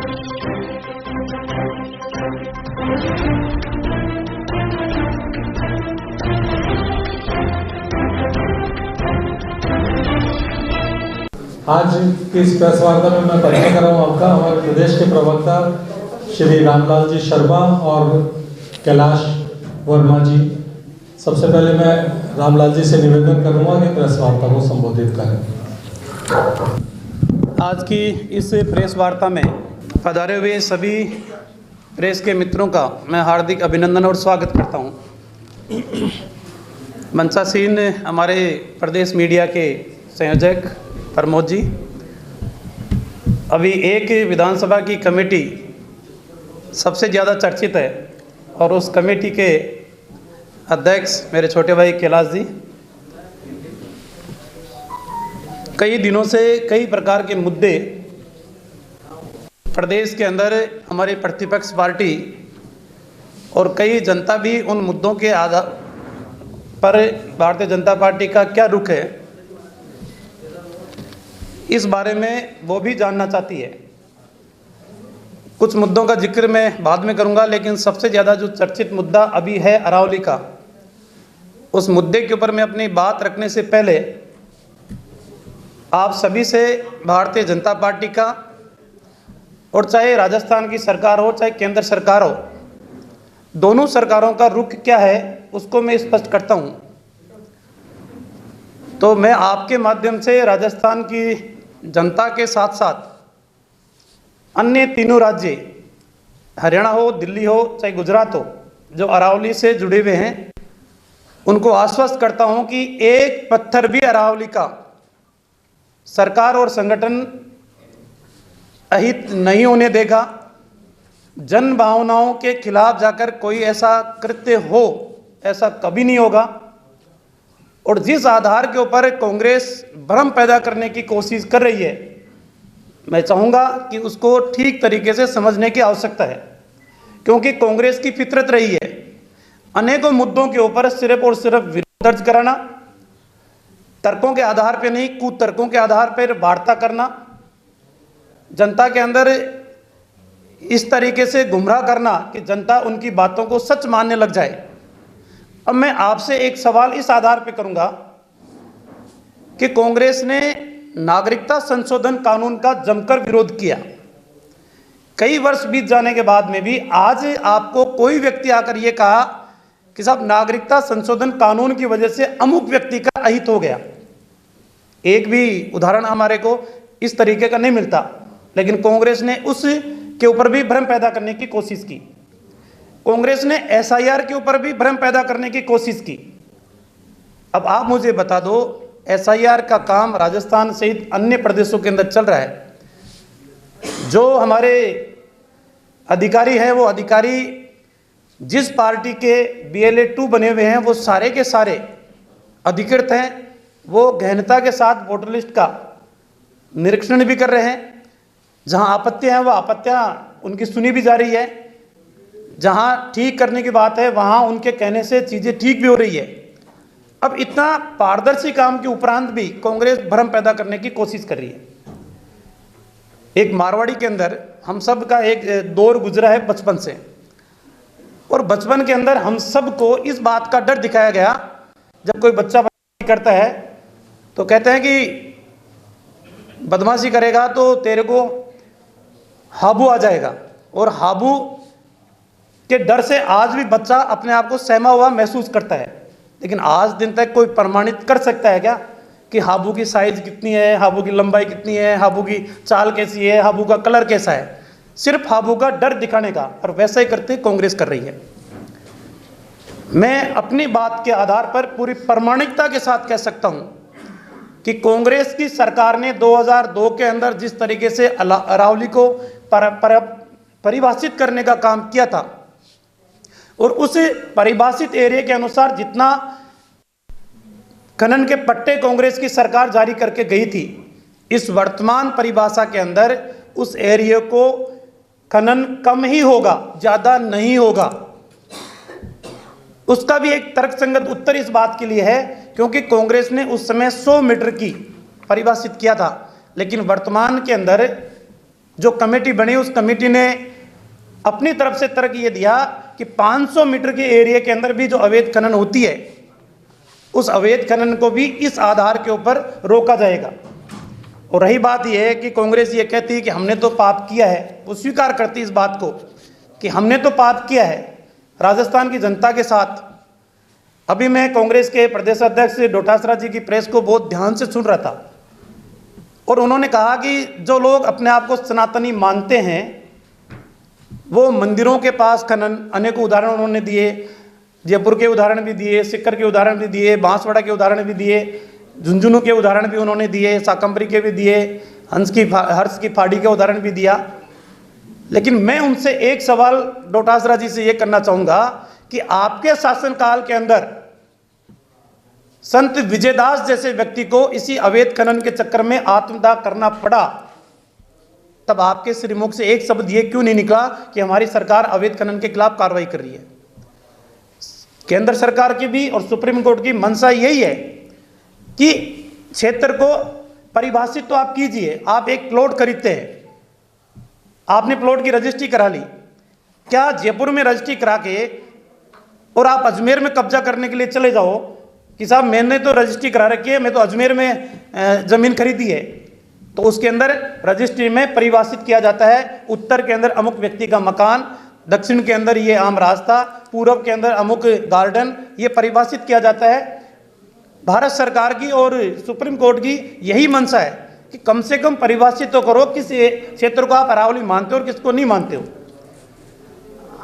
आज की इस प्रेस वार्ता में मैं परिचय कर रहा हूँ आपका हमारे प्रदेश के प्रवक्ता श्री रामलाल जी शर्मा और कैलाश वर्मा जी। सबसे पहले मैं रामलाल जी से निवेदन करूँगा कि प्रेस वार्ता को संबोधित करें। आज की इस प्रेस वार्ता में पधारे हुए सभी प्रेस के मित्रों का मैं हार्दिक अभिनंदन और स्वागत करता हूँ। मंचासीन हमारे प्रदेश मीडिया के संयोजक प्रमोद जी, अभी एक विधानसभा की कमेटी सबसे ज़्यादा चर्चित है और उस कमेटी के अध्यक्ष मेरे छोटे भाई कैलाश जी कई दिनों से कई प्रकार के मुद्दे प्रदेश के अंदर हमारी प्रतिपक्ष पार्टी और कई जनता भी उन मुद्दों के आधार पर भारतीय जनता पार्टी का क्या रुख है इस बारे में वो भी जानना चाहती है। कुछ मुद्दों का जिक्र मैं बाद में करूंगा, लेकिन सबसे ज़्यादा जो चर्चित मुद्दा अभी है अरावली का, उस मुद्दे के ऊपर मैं अपनी बात रखने से पहले आप सभी से भारतीय जनता पार्टी का और चाहे राजस्थान की सरकार हो चाहे केंद्र सरकार हो, दोनों सरकारों का रुख क्या है उसको मैं स्पष्ट करता हूं। तो मैं आपके माध्यम से राजस्थान की जनता के साथ साथ अन्य तीनों राज्य, हरियाणा हो, दिल्ली हो चाहे गुजरात हो, जो अरावली से जुड़े हुए हैं, उनको आश्वस्त करता हूं कि एक पत्थर भी अरावली का सरकार और संगठन अहित नहीं होने देगा। जन भावनाओं के खिलाफ जाकर कोई ऐसा कृत्य हो, ऐसा कभी नहीं होगा। और जिस आधार के ऊपर कांग्रेस भ्रम पैदा करने की कोशिश कर रही है, मैं चाहूँगा कि उसको ठीक तरीके से समझने की आवश्यकता है, क्योंकि कांग्रेस की फितरत रही है अनेकों मुद्दों के ऊपर सिर्फ और सिर्फ विरोध दर्ज कराना, तर्कों के आधार पर नहीं कुतर्कों के आधार पर वार्ता करना, जनता के अंदर इस तरीके से गुमराह करना कि जनता उनकी बातों को सच मानने लग जाए। अब मैं आपसे एक सवाल इस आधार पर करूंगा कि कांग्रेस ने नागरिकता संशोधन कानून का जमकर विरोध किया। कई वर्ष बीत जाने के बाद में भी आज आपको कोई व्यक्ति आकर यह कहा कि साहब नागरिकता संशोधन कानून की वजह से अमुक व्यक्ति का अहित हो गया, एक भी उदाहरण हमारे को इस तरीके का नहीं मिलता। लेकिन कांग्रेस ने उस के ऊपर भी भ्रम पैदा करने की कोशिश की। कांग्रेस ने एसआईआर के ऊपर भी भ्रम पैदा करने की कोशिश की। अब आप मुझे बता दो, एसआईआर का काम राजस्थान सहित अन्य प्रदेशों के अंदर चल रहा है। जो हमारे अधिकारी हैं वो अधिकारी जिस पार्टी के BLA 2 बने हुए हैं वो सारे के सारे अधिकृत हैं। वो गहनता के साथ वोटर लिस्ट का निरीक्षण भी कर रहे हैं। जहां आपत्तियां हैं वो आपत्तियां उनकी सुनी भी जा रही है। जहां ठीक करने की बात है वहां उनके कहने से चीजें ठीक भी हो रही है। अब इतना पारदर्शी काम के उपरांत भी कांग्रेस भ्रम पैदा करने की कोशिश कर रही है। एक मारवाड़ी के अंदर हम सब का एक दौर गुजरा है बचपन से, और बचपन के अंदर हम सब को इस बात का डर दिखाया गया, जब कोई बच्चा बदमाशी करता है तो कहते हैं कि बदमाशी करेगा तो तेरे को हाबू आ जाएगा, और हाबू के डर से आज भी बच्चा अपने आप को सहमा हुआ महसूस करता है। लेकिन आज दिन तक कोई प्रमाणित कर सकता है क्या कि हाबू की साइज कितनी है, हाबू की लंबाई कितनी है, हाबू की चाल कैसी है, हाबू का कलर कैसा है? सिर्फ हाबू का डर दिखाने का, और वैसा ही करते कांग्रेस कर रही है। मैं अपनी बात के आधार पर पूरी प्रामाणिकता के साथ कह सकता हूं कि कांग्रेस की सरकार ने 2002 के अंदर जिस तरीके से अरावली को परिभाषित करने का काम किया था, और उस परिभाषित एरिया के अनुसार जितना खनन के पट्टे कांग्रेस की सरकार जारी करके गई थी, इस वर्तमान परिभाषा के अंदर उस एरिया को खनन कम ही होगा, ज्यादा नहीं होगा। उसका भी एक तर्कसंगत उत्तर इस बात के लिए है क्योंकि कांग्रेस ने उस समय 100 मीटर की परिभाषित किया था, लेकिन वर्तमान के अंदर जो कमेटी बनी उस कमेटी ने अपनी तरफ से तर्क ये दिया कि 500 मीटर के एरिया के अंदर भी जो अवैध खनन होती है उस अवैध खनन को भी इस आधार के ऊपर रोका जाएगा। और रही बात यह है कि कांग्रेस ये कहती है कि हमने तो पाप किया है, वो स्वीकार करती है इस बात को कि हमने तो पाप किया है राजस्थान की जनता के साथ। अभी मैं कांग्रेस के प्रदेश अध्यक्ष डोटासरा जी की प्रेस को बहुत ध्यान से सुन रहा था और उन्होंने कहा कि जो लोग अपने आप को सनातनी मानते हैं वो मंदिरों के पास खनन, अनेकों उदाहरण उन्होंने दिए, जयपुर के उदाहरण भी दिए, सिक्कर के उदाहरण भी दिए, बांसवाड़ा के उदाहरण भी दिए, झुंझुनू के उदाहरण भी उन्होंने दिए, शाकंभरी के भी दिए, हर्ष की फाड़ी के उदाहरण भी दिया। लेकिन मैं उनसे एक सवाल डोटासरा जी से ये करना चाहूँगा कि आपके शासनकाल के अंदर संत विजयदास जैसे व्यक्ति को इसी अवैध खनन के चक्कर में आत्मदाह करना पड़ा, तब आपके श्रीमुख से एक शब्द ये क्यों नहीं निकला कि हमारी सरकार अवैध खनन के खिलाफ कार्रवाई कर रही है। केंद्र सरकार की भी और सुप्रीम कोर्ट की मंशा यही है कि क्षेत्र को परिभाषित तो आप कीजिए। आप एक प्लॉट खरीदते हैं, आपने प्लॉट की रजिस्ट्री करा ली, क्या जयपुर में रजिस्ट्री करा के और आप अजमेर में कब्जा करने के लिए चले जाओ कि साहब मैंने तो रजिस्ट्री करा रखी है, मैं तो अजमेर में ज़मीन खरीदी है, तो उसके अंदर रजिस्ट्री में परिभाषित किया जाता है उत्तर के अंदर अमुक व्यक्ति का मकान, दक्षिण के अंदर ये आम रास्ता, पूर्व के अंदर अमुक गार्डन, ये परिभाषित किया जाता है। भारत सरकार की और सुप्रीम कोर्ट की यही मंशा है कि कम से कम परिभाषित तो करो किस क्षेत्र को आप अरावली मानते हो और किसको नहीं मानते हो।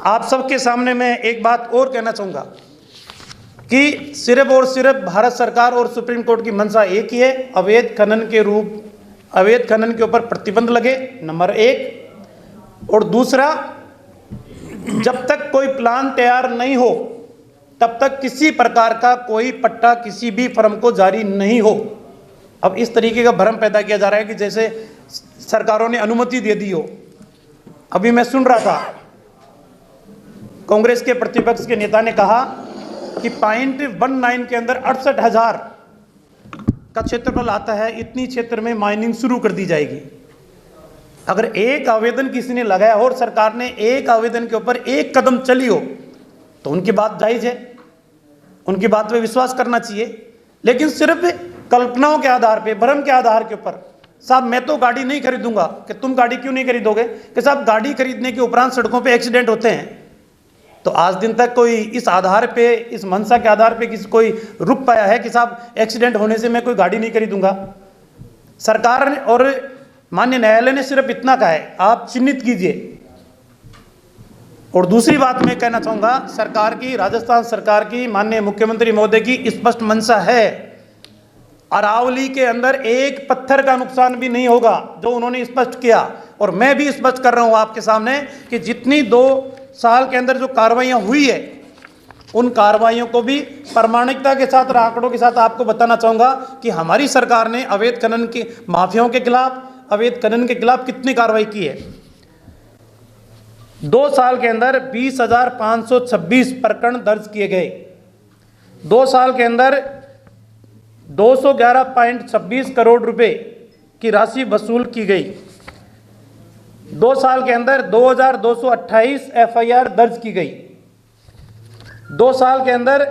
आप सबके सामने मैं एक बात और कहना चाहूँगा कि सिर्फ और सिर्फ भारत सरकार और सुप्रीम कोर्ट की मंशा एक ही है, अवैध खनन के ऊपर प्रतिबंध लगे, नंबर 1। और दूसरा, जब तक कोई प्लान तैयार नहीं हो तब तक किसी प्रकार का कोई पट्टा किसी भी फर्म को जारी नहीं हो। अब इस तरीके का भ्रम पैदा किया जा रहा है कि जैसे सरकारों ने अनुमति दे दी हो। अभी मैं सुन रहा था कांग्रेस के प्रतिपक्ष के नेता ने कहा कि .19 के अंदर 68,000 का क्षेत्रफल आता है, इतनी क्षेत्र में माइनिंग शुरू कर दी जाएगी। अगर एक आवेदन किसी ने लगाया और सरकार ने एक आवेदन के ऊपर एक कदम चली हो तो उनकी बात जायज है, उनकी बात पे विश्वास करना चाहिए। लेकिन सिर्फ कल्पनाओं के आधार पे, भ्रम के आधार के ऊपर, साहब मैं तो गाड़ी नहीं खरीदूंगा, कि तुम गाड़ी क्यों नहीं खरीदोगे, कि साहब गाड़ी खरीदने के उपरांत सड़कों पे एक्सीडेंट होते हैं। तो आज दिन तक कोई इस आधार पे, इस मंशा के आधार पे कोई रुक पाया है कि साहब एक्सीडेंट होने से मैं कोई गाड़ी नहीं खरीदूंगा। सरकार ने और माननीय न्यायालय ने सिर्फ इतना कहा है, आप चिन्हित कीजिए। और दूसरी बात मैं कहना चाहूँगा, सरकार की, राजस्थान सरकार की, माननीय मुख्यमंत्री महोदय की स्पष्ट मंशा है, अरावली के अंदर एक पत्थर का नुकसान भी नहीं होगा, जो उन्होंने स्पष्ट किया। और मैं भी स्पष्ट कर रहा हूँ आपके सामने कि जितनी 2 साल के अंदर जो कार्रवाइयाँ हुई है उन कार्रवाइयों को भी प्रामाणिकता के साथ और आंकड़ों के साथ आपको बताना चाहूँगा कि हमारी सरकार ने अवैध खनन के माफियाओं के खिलाफ, अवैध खनन के खिलाफ कितनी कार्रवाई की है। 2 साल के अंदर 20,526 प्रकरण दर्ज किए गए। 2 साल के अंदर 211.26 करोड़ रुपए की राशि वसूल की गई। 2 साल के अंदर 2,228 एफआईआर दर्ज की गई। 2 साल के अंदर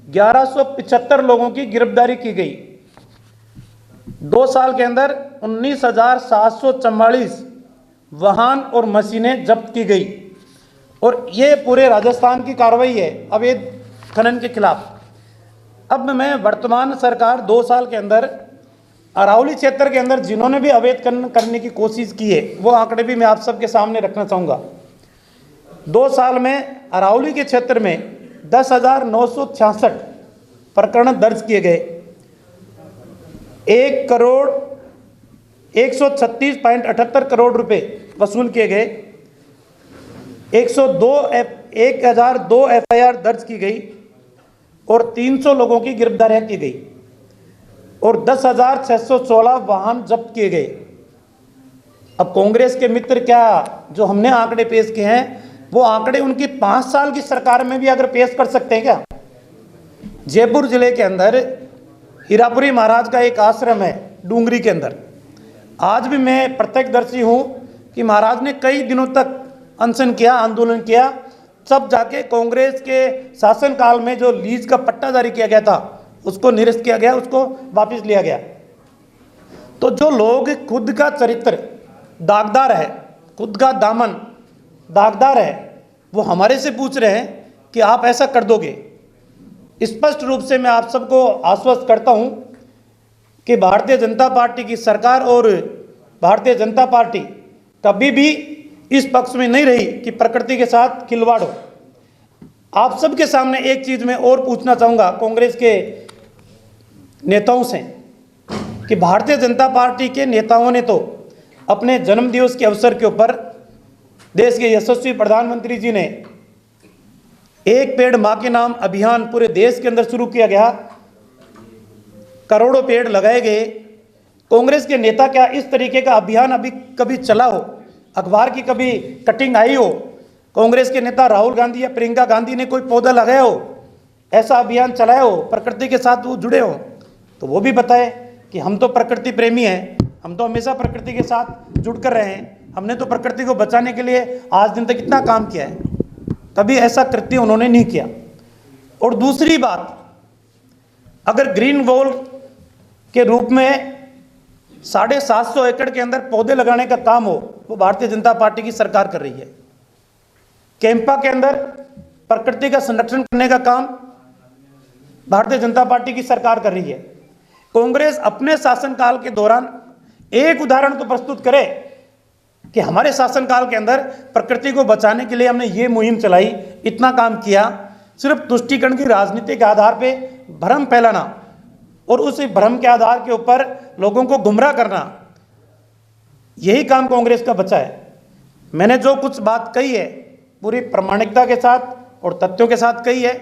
1175 लोगों की गिरफ्तारी की गई। 2 साल के अंदर 19,744 वाहन और मशीनें जब्त की गई। और ये पूरे राजस्थान की कार्रवाई है अवैध खनन के खिलाफ। अब मैं वर्तमान सरकार 2 साल के अंदर अरावली क्षेत्र के अंदर जिन्होंने भी अवैध खनन करने की कोशिश की है वो आंकड़े भी मैं आप सबके सामने रखना चाहूँगा। 2 साल में अरावली के क्षेत्र में 10,966 प्रकरण दर्ज किए गए। 1,136.78 करोड़ रुपए वसूल किए गए। 1,002 एफआईआर दर्ज की गई और 300 लोगों की गिरफ्तारियां की गई और 10,616 वाहन जब्त किए गए। अब कांग्रेस के मित्र क्या जो हमने आंकड़े पेश किए हैं वो आंकड़े उनकी 5 साल की सरकार में भी अगर पेश कर सकते हैं क्या? जयपुर जिले के अंदर हीरापुरी महाराज का एक आश्रम है डूंगरी के अंदर, आज भी मैं प्रत्यक्षदर्शी हूँ कि महाराज ने कई दिनों तक अनशन किया, आंदोलन किया, सब जाके कांग्रेस के शासनकाल में जो लीज का पट्टा जारी किया गया था उसको निरस्त किया गया, उसको वापस लिया गया। तो जो लोग खुद का चरित्र दागदार है, खुद का दामन दागदार है, वो हमारे से पूछ रहे हैं कि आप ऐसा कर दोगे। स्पष्ट रूप से मैं आप सबको आश्वस्त करता हूं कि भारतीय जनता पार्टी की सरकार और भारतीय जनता पार्टी कभी भी इस पक्ष में नहीं रही कि प्रकृति के साथ खिलवाड़ हो। आप सबके सामने एक चीज मैं और पूछना चाहूँगा कांग्रेस के नेताओं से कि भारतीय जनता पार्टी के नेताओं ने तो अपने जन्मदिवस के अवसर के ऊपर देश के यशस्वी प्रधानमंत्री जी ने एक पेड़ मां के नाम अभियान पूरे देश के अंदर शुरू किया गया, करोड़ों पेड़ लगाए गए। कांग्रेस के नेता क्या इस तरीके का अभियान अभी कभी चला हो, अखबार की कभी कटिंग आई हो, कांग्रेस के नेता राहुल गांधी या प्रियंका गांधी ने कोई पौधा लगाया हो, ऐसा अभियान चलाया हो, प्रकृति के साथ वो जुड़े हो, तो वो भी बताए कि हम तो प्रकृति प्रेमी हैं, हम तो हमेशा प्रकृति के साथ जुड़ कर रहे हैं, हमने तो प्रकृति को बचाने के लिए आज दिन तक इतना काम किया है। कभी ऐसा कृत्य उन्होंने नहीं किया। और दूसरी बात, अगर ग्रीन वॉल के रूप में 750 एकड़ के अंदर पौधे लगाने का काम हो, वो भारतीय जनता पार्टी की सरकार कर रही है। कैंपा के अंदर प्रकृति का संरक्षण करने का काम भारतीय जनता पार्टी की सरकार कर रही है। कांग्रेस अपने शासनकाल के दौरान एक उदाहरण तो प्रस्तुत करे कि हमारे शासनकाल के अंदर प्रकृति को बचाने के लिए हमने ये मुहिम चलाई, इतना काम किया। सिर्फ तुष्टीकरण की राजनीति के आधार पे भ्रम फैलाना और उस भ्रम के आधार के ऊपर लोगों को गुमराह करना, यही काम कांग्रेस का बचा है। मैंने जो कुछ बात कही है पूरी प्रामाणिकता के साथ और तथ्यों के साथ कही है।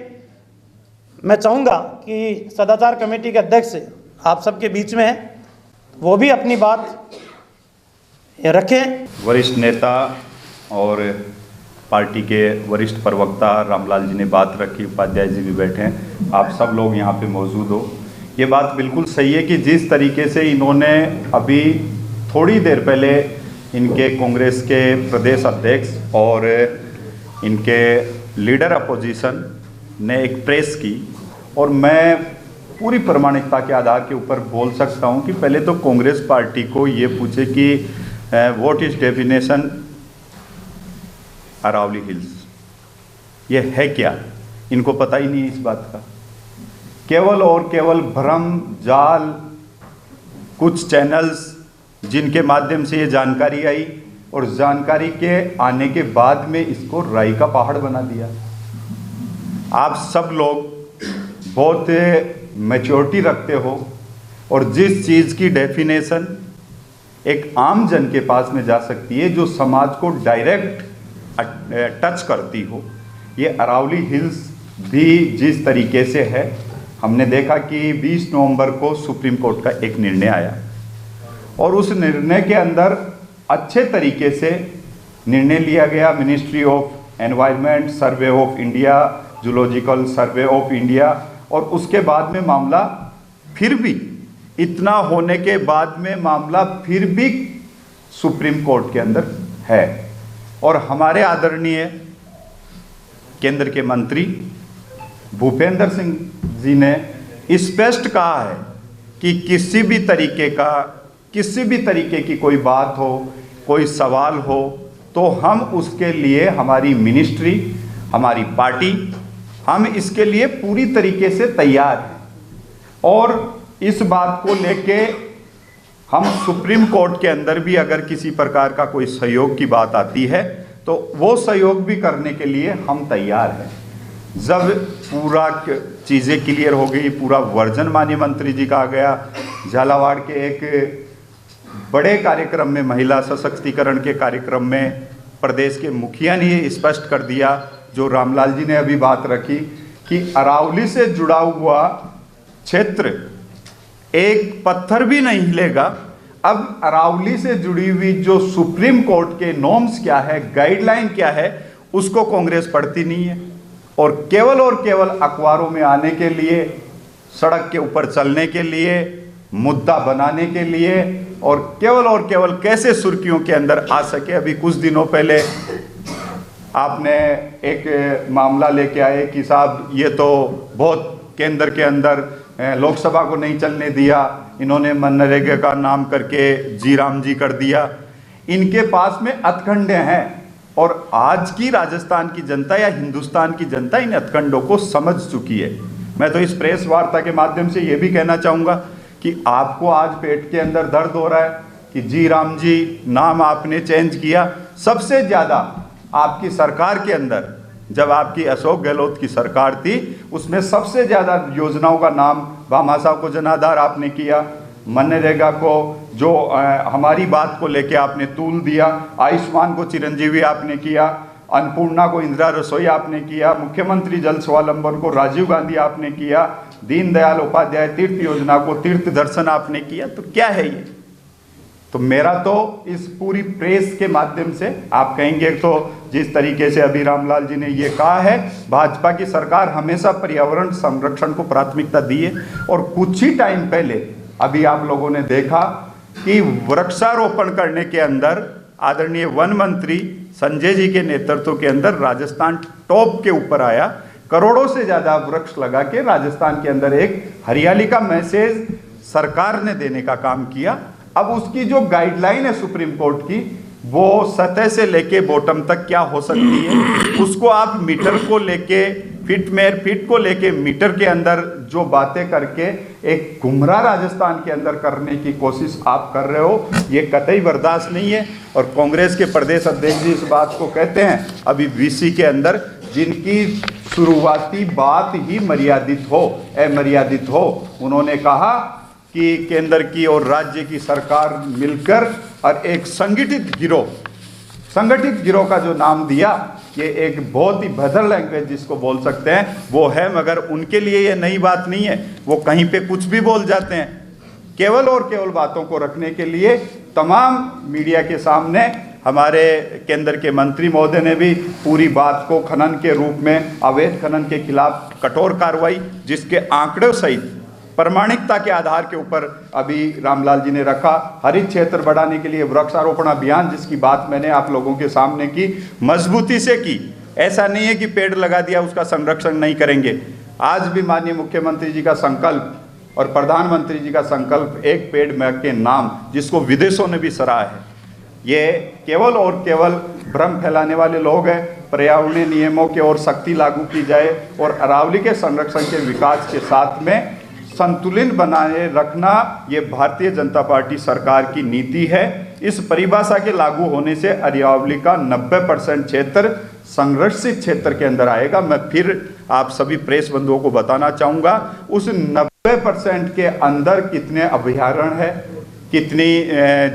मैं चाहूँगा कि सदाचार कमेटी के अध्यक्ष आप सबके बीच में हैं, वो भी अपनी बात रखें। वरिष्ठ नेता और पार्टी के वरिष्ठ प्रवक्ता रामलाल जी ने बात रखी, उपाध्याय जी भी बैठे हैं, आप सब लोग यहाँ पे मौजूद हो। ये बात बिल्कुल सही है कि जिस तरीके से इन्होंने अभी थोड़ी देर पहले इनके कांग्रेस के प्रदेश अध्यक्ष और इनके लीडर अपोजिशन ने एक प्रेस की, और मैं पूरी प्रामाणिकता के आधार के ऊपर बोल सकता हूँ कि पहले तो कांग्रेस पार्टी को ये पूछे कि what is definition Aravalli hills, ये है क्या, इनको पता ही नहीं है इस बात का। केवल और केवल भ्रम जाल, कुछ चैनल्स जिनके माध्यम से ये जानकारी आई और जानकारी के आने के बाद में इसको राई का पहाड़ बना दिया। आप सब लोग बहुत मैच्योरिटी रखते हो और जिस चीज़ की डेफिनेशन एक आम जन के पास में जा सकती है, जो समाज को डायरेक्ट टच करती हो, ये अरावली हिल्स भी जिस तरीके से है, हमने देखा कि 20 नवंबर को सुप्रीम कोर्ट का एक निर्णय आया और उस निर्णय के अंदर अच्छे तरीके से निर्णय लिया गया। Ministry of environment, survey of India, zoological survey of India, और उसके बाद में मामला फिर भी इतना होने के बाद में मामला फिर भी सुप्रीम कोर्ट के अंदर है। और हमारे आदरणीय केंद्र के मंत्री भूपेंद्र सिंह जी ने स्पष्ट कहा है कि किसी भी तरीके की कोई बात हो, कोई सवाल हो, तो हम उसके लिए, हमारी मिनिस्ट्री, हमारी पार्टी, हम इसके लिए पूरी तरीके से तैयार हैं। और इस बात को लेके हम सुप्रीम कोर्ट के अंदर भी अगर किसी प्रकार का कोई सहयोग की बात आती है तो वो सहयोग भी करने के लिए हम तैयार हैं। जब पूरा चीज़ें क्लियर हो गई, पूरा वर्जन माननीय मंत्री जी का आ गया, झालावाड़ के एक बड़े कार्यक्रम में, महिला सशक्तिकरण के कार्यक्रम में प्रदेश के मुखिया ने स्पष्ट कर दिया, जो रामलाल जी ने अभी बात रखी, कि अरावली से जुड़ा हुआ क्षेत्र एक पत्थर भी नहीं हिलेगा। अब अरावली से जुड़ी हुई जो सुप्रीम कोर्ट के नॉर्म्स क्या है, गाइडलाइन क्या है, उसको कांग्रेस पढ़ती नहीं है और केवल अखबारों में आने के लिए, सड़क के ऊपर चलने के लिए, मुद्दा बनाने के लिए और केवल कैसे सुर्खियों के अंदर आ सके। अभी कुछ दिनों पहले आपने एक मामला लेके आए कि साहब ये तो बहुत केंद्र के अंदर लोकसभा को नहीं चलने दिया, इन्होंने मनरेगा का नाम करके जी राम जी कर दिया। इनके पास में हथकंडे हैं और आज की राजस्थान की जनता या हिंदुस्तान की जनता इन हथकंडों को समझ चुकी है। मैं तो इस प्रेस वार्ता के माध्यम से ये भी कहना चाहूँगा कि आपको आज पेट के अंदर दर्द हो रहा है कि जी राम जी नाम आपने चेंज किया। सबसे ज़्यादा आपकी सरकार के अंदर, जब आपकी अशोक गहलोत की सरकार थी, उसमें सबसे ज़्यादा योजनाओं का नाम भामा साहब को जन आधार आपने किया, मनरेगा को जो हमारी बात को लेके आपने तूल दिया, आयुष्मान को चिरंजीवी आपने किया, अन्नपूर्णा को इंदिरा रसोई आपने किया, मुख्यमंत्री जल स्वावलंबन को राजीव गांधी आपने किया, दीनदयाल उपाध्याय तीर्थ योजना को तीर्थ दर्शन आपने किया। तो क्या है ये? तो मेरा तो इस पूरी प्रेस के माध्यम से आप कहेंगे तो जिस तरीके से अभी रामलाल जी ने ये कहा है, भाजपा की सरकार हमेशा पर्यावरण संरक्षण को प्राथमिकता दी है। और कुछ ही टाइम पहले अभी आप लोगों ने देखा कि वृक्षारोपण करने के अंदर आदरणीय वन मंत्री संजय जी के नेतृत्व के अंदर राजस्थान टॉप के ऊपर आया। करोड़ों से ज्यादा वृक्ष लगा के राजस्थान के अंदर एक हरियाली का मैसेज सरकार ने देने का काम किया। अब उसकी जो गाइडलाइन है सुप्रीम कोर्ट की, वो सतह से लेके बॉटम तक क्या हो सकती है, उसको आप मीटर को लेके फीट को लेके मीटर के अंदर जो बातें करके एक गुमराह राजस्थान के अंदर करने की कोशिश आप कर रहे हो, ये कतई बर्दाश्त नहीं है। और कांग्रेस के प्रदेश अध्यक्ष जी इस बात को कहते हैं अभी वीसी के अंदर, जिनकी शुरुआती बात ही मर्यादित हो, अमर्यादित हो। उन्होंने कहा कि केंद्र की और राज्य की सरकार मिलकर और एक संगठित गिरोह का जो नाम दिया, ये एक बहुत ही भद्र लैंग्वेज जिसको बोल सकते हैं वो है, मगर उनके लिए ये नई बात नहीं है। वो कहीं पे कुछ भी बोल जाते हैं। केवल और केवल बातों को रखने के लिए तमाम मीडिया के सामने हमारे केंद्र के मंत्री महोदय ने भी पूरी बात को खनन के रूप में, अवैध खनन के खिलाफ कठोर कार्रवाई, जिसके आंकड़ों सहित प्रामाणिकता के आधार के ऊपर अभी रामलाल जी ने रखा। हरित क्षेत्र बढ़ाने के लिए वृक्षारोपण अभियान, जिसकी बात मैंने आप लोगों के सामने की, मजबूती से की। ऐसा नहीं है कि पेड़ लगा दिया उसका संरक्षण नहीं करेंगे। आज भी माननीय मुख्यमंत्री जी का संकल्प और प्रधानमंत्री जी का संकल्प एक पेड़ के नाम, जिसको विदेशों ने भी सराहा है। ये केवल और केवल भ्रम फैलाने वाले लोग हैं। पर्यावरणीय नियमों की ओर सख्ती लागू की जाए और अरावली के संरक्षण के विकास के साथ में संतुलन बनाए रखना, ये भारतीय जनता पार्टी सरकार की नीति है। इस परिभाषा के लागू होने से अरावली का 90% क्षेत्र संरक्षित क्षेत्र के अंदर आएगा। मैं फिर आप सभी प्रेस बंधुओं को बताना चाहूँगा, उस 90% के अंदर कितने अभयारण्य है, कितनी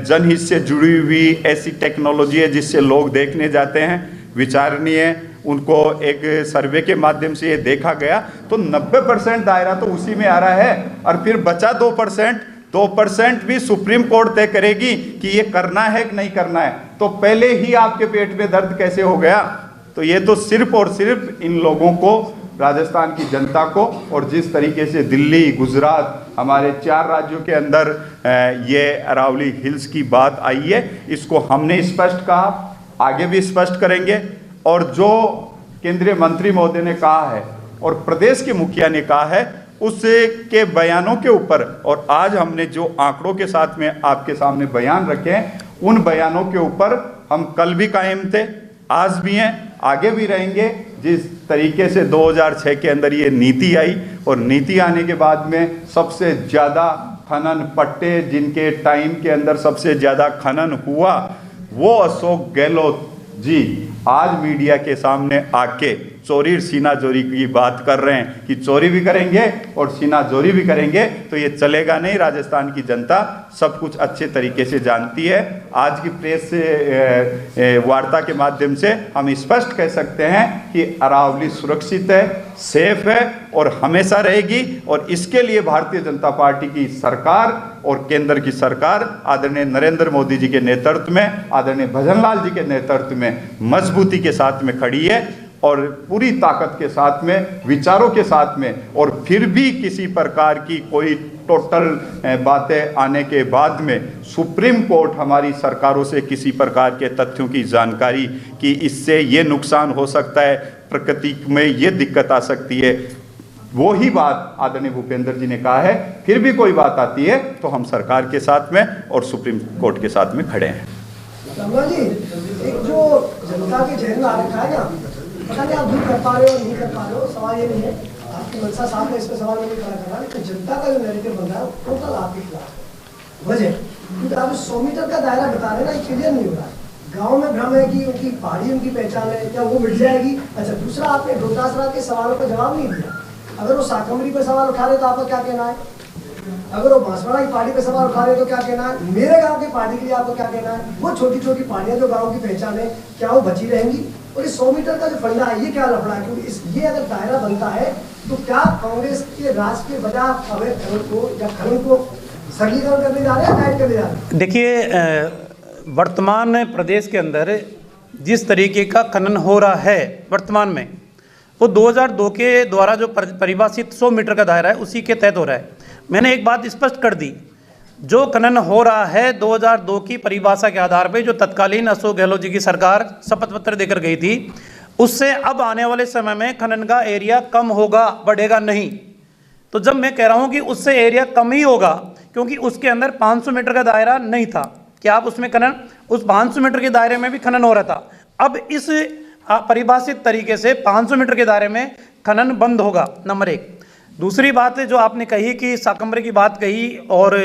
जनहित से जुड़ी हुई ऐसी टेक्नोलॉजी है जिससे लोग देखने जाते हैं, विचारणीय। उनको एक सर्वे के माध्यम से ये देखा गया तो 90% दायरा तो उसी में आ रहा है। और फिर बचा 2% भी सुप्रीम कोर्ट तय करेगी कि ये करना है कि नहीं करना है। तो पहले ही आपके पेट में दर्द कैसे हो गया? तो ये तो सिर्फ और सिर्फ इन लोगों को, राजस्थान की जनता को, और जिस तरीके से दिल्ली, गुजरात, हमारे 4 राज्यों के अंदर ये अरावली हिल्स की बात आई है, इसको हमने स्पष्ट कहा, आगे भी स्पष्ट करेंगे। और जो केंद्रीय मंत्री महोदय ने कहा है और प्रदेश के मुखिया ने कहा है, उसके बयानों के ऊपर, और आज हमने जो आंकड़ों के साथ में आपके सामने बयान रखे हैं, उन बयानों के ऊपर हम कल भी कायम थे, आज भी हैं, आगे भी रहेंगे। जिस तरीके से 2006 के अंदर ये नीति आई और नीति आने के बाद में सबसे ज़्यादा खनन पट्टे, जिनके टाइम के अंदर सबसे ज़्यादा खनन हुआ, वो अशोक गहलोत जी आज मीडिया के सामने आके चोरी सीना चोरी की बात कर रहे हैं कि चोरी भी करेंगे और सीना चोरी भी करेंगे। तो ये चलेगा नहीं। राजस्थान की जनता सब कुछ अच्छे तरीके से जानती है। आज की प्रेस से वार्ता के माध्यम से हम स्पष्ट कह सकते हैं कि अरावली सुरक्षित है, सेफ है और हमेशा रहेगी। और इसके लिए भारतीय जनता पार्टी की सरकार और केंद्र की सरकार आदरणीय नरेंद्र मोदी जी के नेतृत्व में, आदरणीय भजनलाल जी के नेतृत्व में मजबूती के साथ में खड़ी है। और पूरी ताकत के साथ में, विचारों के साथ में, और फिर भी किसी प्रकार की कोई टोटल बातें आने के बाद में सुप्रीम कोर्ट हमारी सरकारों से किसी प्रकार के तथ्यों की जानकारी कि इससे ये नुकसान हो सकता है, प्रकृति में ये दिक्कत आ सकती है, वो ही बात आदरणीय भूपेंद्र जी ने कहा है। फिर भी कोई बात आती है तो हम सरकार के साथ में और सुप्रीम कोर्ट के साथ में खड़े हैं। रमना जी, एक जो जनता के जहन में आ रखा है ना, पता नहीं आप दूर कर पा रहे हो नहीं कर पा रहे हो, सवाल ये नहीं है, आपकी मंशा साहब ने इस पर सवाल नहीं खड़ा करा, लेकिन जनता का जो नैरेटिव बन रहा है टोटल आपके खिलाफ वजह, क्योंकि आप 100 मीटर का दायरा बता रहे हैं ना, ये क्लियर नहीं हो रहा है। गांव में भ्रम है कि उनकी पहाड़ी उनकी पहचान है, क्या वो मिट जाएगी? अच्छा, दूसरा आपने डोटासरा के सवालों का जवाब नहीं दिया। अगर वो शाकंभरी पे सवाल उठा रहे तो आपका क्या कहना है? अगर वो बांसवाड़ा की पहाड़ी पे सवाल उठा रहे तो क्या कहना है? मेरे गांव की पहाड़ी के लिए आपको क्या कहना है? वो छोटी छोटी पहाड़ियां जो गांव की पहचान है, क्या वो बची रहेंगी? और इस 100 मीटर का जो फंडा है, ये क्या लफड़ा है? क्योंकि ये अगर दायरा बनता है तो क्या कांग्रेस के राज के बजाय अवैध खनन को या खनन को सरलीकरण करने जा रहे हैं, टाइट करने जा रहे हैं? देखिए, वर्तमान प्रदेश के अंदर जिस तरीके का खनन हो रहा है वर्तमान में, वो 2002 के द्वारा जो परिभाषित 100 मीटर का दायरा है उसी के तहत हो रहा है। मैंने एक बात स्पष्ट कर दी, जो खनन हो रहा है 2002 की परिभाषा के आधार पे, जो तत्कालीन अशोक गहलोत जी की सरकार शपथ पत्र देकर गई थी, उससे अब आने वाले समय में खनन का एरिया कम होगा, बढ़ेगा नहीं। तो जब मैं कह रहा हूँ कि उससे एरिया कम ही होगा, क्योंकि उसके अंदर 500 मीटर का दायरा नहीं था कि आप उसमें खनन, उस 500 मीटर के दायरे में भी खनन हो रहा था। अब इस परिभाषित तरीके से 500 मीटर के दायरे में खनन बंद होगा, नंबर एक। दूसरी बात जो आपने कही कि शाकंभरी की बात कही और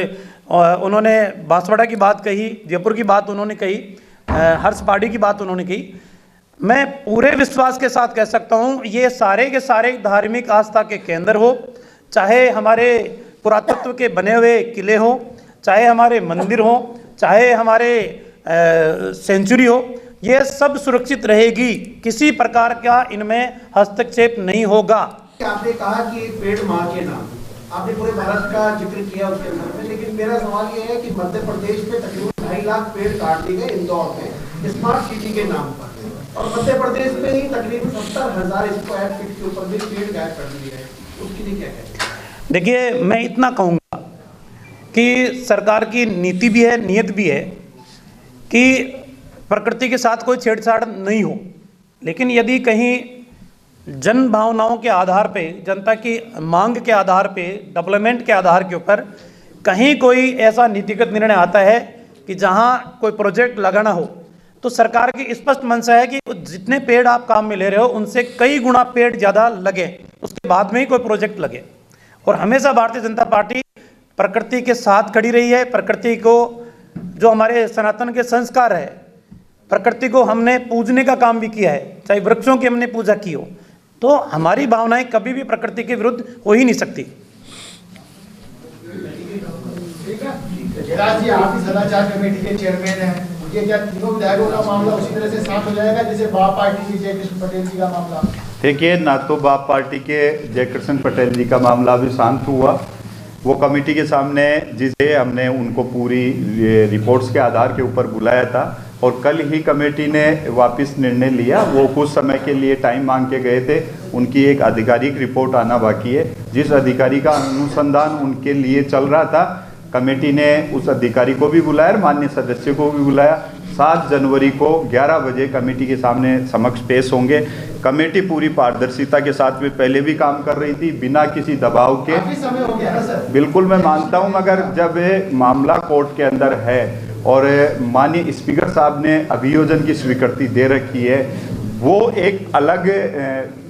उन्होंने बांसवाड़ा की बात कही, जयपुर की बात उन्होंने कही, हर्ष पहाड़ी की बात उन्होंने कही, मैं पूरे विश्वास के साथ कह सकता हूँ ये सारे के सारे धार्मिक आस्था के केंद्र हो, चाहे हमारे पुरातत्व के बने हुए किले हो, चाहे हमारे मंदिर हो, चाहे हमारे सेंचुरी हो, ये सब सुरक्षित रहेगी, किसी प्रकार का इनमें हस्तक्षेप नहीं होगा। आपने कहा कि एक पेड़ मां के नाम, आपने पूरे भारत का जिक्र किया उसके अंदर में, लेकिन मेरा सवाल ये है कि मध्य प्रदेश में तकरीबन 2.5 लाख पेड़ काट दिए गए इंदौर में स्मार्ट सिटी के नाम पर, और मध्य प्रदेश में ही तकरीबन 70,000 स्क्वायर फीट के ऊपर भी पेड़ गायब कर दिए गए, उसके लिए क्या कहते हैं? देखिए, मैं इतना कहूँगा कि सरकार की नीति भी है, नीयत भी है कि प्रकृति के साथ कोई छेड़छाड़ नहीं हो, लेकिन यदि कहीं जन भावनाओं के आधार पे, जनता की मांग के आधार पे, डेवलपमेंट के आधार के ऊपर कहीं कोई ऐसा नीतिगत निर्णय आता है कि जहां कोई प्रोजेक्ट लगाना हो, तो सरकार की स्पष्ट मंशा है कि जितने पेड़ आप काम में ले रहे हो उनसे कई गुना पेड़ ज़्यादा लगे, उसके बाद में ही कोई प्रोजेक्ट लगे। और हमेशा भारतीय जनता पार्टी प्रकृति के साथ खड़ी रही है। प्रकृति को, जो हमारे सनातन के संस्कार है, प्रकृति को हमने पूजने का काम भी किया है, चाहे वृक्षों की हमने पूजा की हो, तो हमारी भावनाएं कभी भी प्रकृति के विरुद्ध हो ही नहीं सकती। जयराज जी, आप ही सदाचार कमेटी के चेयरमैन हैं, मुझे क्या तीनों विधायकों का मामला उसी तरह से शांत हो जाएगा जैसे बाप पार्टी के जयकृष्ण पटेल जी का मामला? देखिए, ना तो बाप पार्टी के जयकृष्ण पटेल जी का मामला अभी शांत हुआ, वो कमेटी के सामने जिसे हमने उनको पूरी रिपोर्ट्स के आधार के ऊपर बुलाया था, और कल ही कमेटी ने वापस निर्णय लिया। वो कुछ समय के लिए टाइम मांग के गए थे, उनकी एक आधिकारिक रिपोर्ट आना बाकी है। जिस अधिकारी का अनुसंधान उनके लिए चल रहा था, कमेटी ने उस अधिकारी को भी बुलाया और माननीय सदस्य को भी बुलाया। 7 जनवरी को 11 बजे कमेटी के सामने समक्ष पेश होंगे। कमेटी पूरी पारदर्शिता के साथ में पहले भी काम कर रही थी, बिना किसी दबाव के। काफी समय हो गया ना सर? बिल्कुल, मैं मानता हूं, मगर जब मामला कोर्ट के अंदर है और माननीय स्पीकर साहब ने अभियोजन की स्वीकृति दे रखी है, वो एक अलग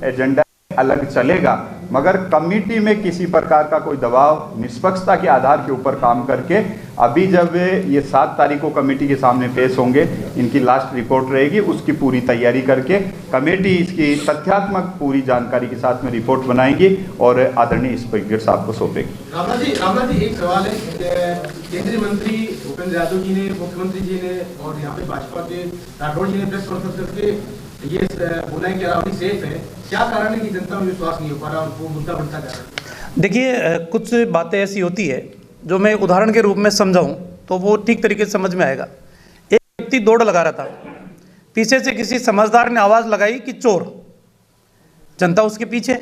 एजेंडा अलग चलेगा, मगर कमेटी में किसी प्रकार का कोई दबाव, निष्पक्षता के आधार के ऊपर काम करके, अभी जब ये 7 तारीख को कमेटी के सामने पेश होंगे, इनकी लास्ट रिपोर्ट रहेगी, उसकी पूरी तैयारी करके कमेटी इसकी तथ्यात्मक पूरी जानकारी के साथ में रिपोर्ट बनाएगी और आदरणीय स्पीकर साहब को सौंपेगी। रामनाथ जी, एक सवाल है, केंद्रीय मंत्री भूपेंद्र यादव जी ने, मुख्यमंत्री जी ने और यहाँ पे भाजपा के राठौड़ जी ने प्रेस कॉन्फ्रेंस करके ये बोला है कि अरावली सेफ है, क्या कारण है कि जनता में विश्वास नहीं हो पा रहा, वो मुद्दा बढ़ता जा रहा है? देखिए, कुछ बातें ऐसी होती है जो मैं उदाहरण के रूप में समझाऊं तो वो ठीक तरीके से समझ में आएगा। एक व्यक्ति दौड़ लगा रहा था, पीछे से किसी समझदार ने आवाज़ लगाई कि चोर, जनता उसके पीछे,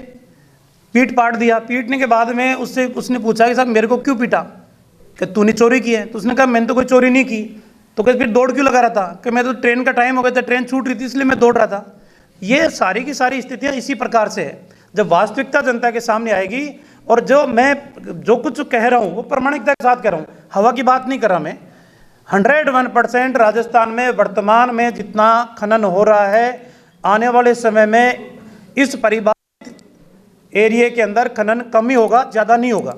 पीट पाट दिया। पीटने के बाद में उसने पूछा कि साहब मेरे को क्यों पीटा, कि तूने चोरी की है? तो उसने कहा मैंने तो कोई चोरी नहीं की। तो कहते फिर दौड़ क्यों लगा रहा था? कि मैं तो ट्रेन का टाइम हो गया था, ट्रेन छूट रही थी इसलिए मैं दौड़ रहा था। ये सारी की सारी स्थितियाँ इसी प्रकार से है। जब वास्तविकता जनता के सामने आएगी, और जो कुछ कह रहा हूँ वो प्रामाणिकता के साथ कह रहा हूँ, हवा की बात नहीं कर रहा मैं। 101% राजस्थान में वर्तमान में जितना खनन हो रहा है, आने वाले समय में इस परिभाषित एरिया के अंदर खनन कम ही होगा, ज़्यादा नहीं होगा।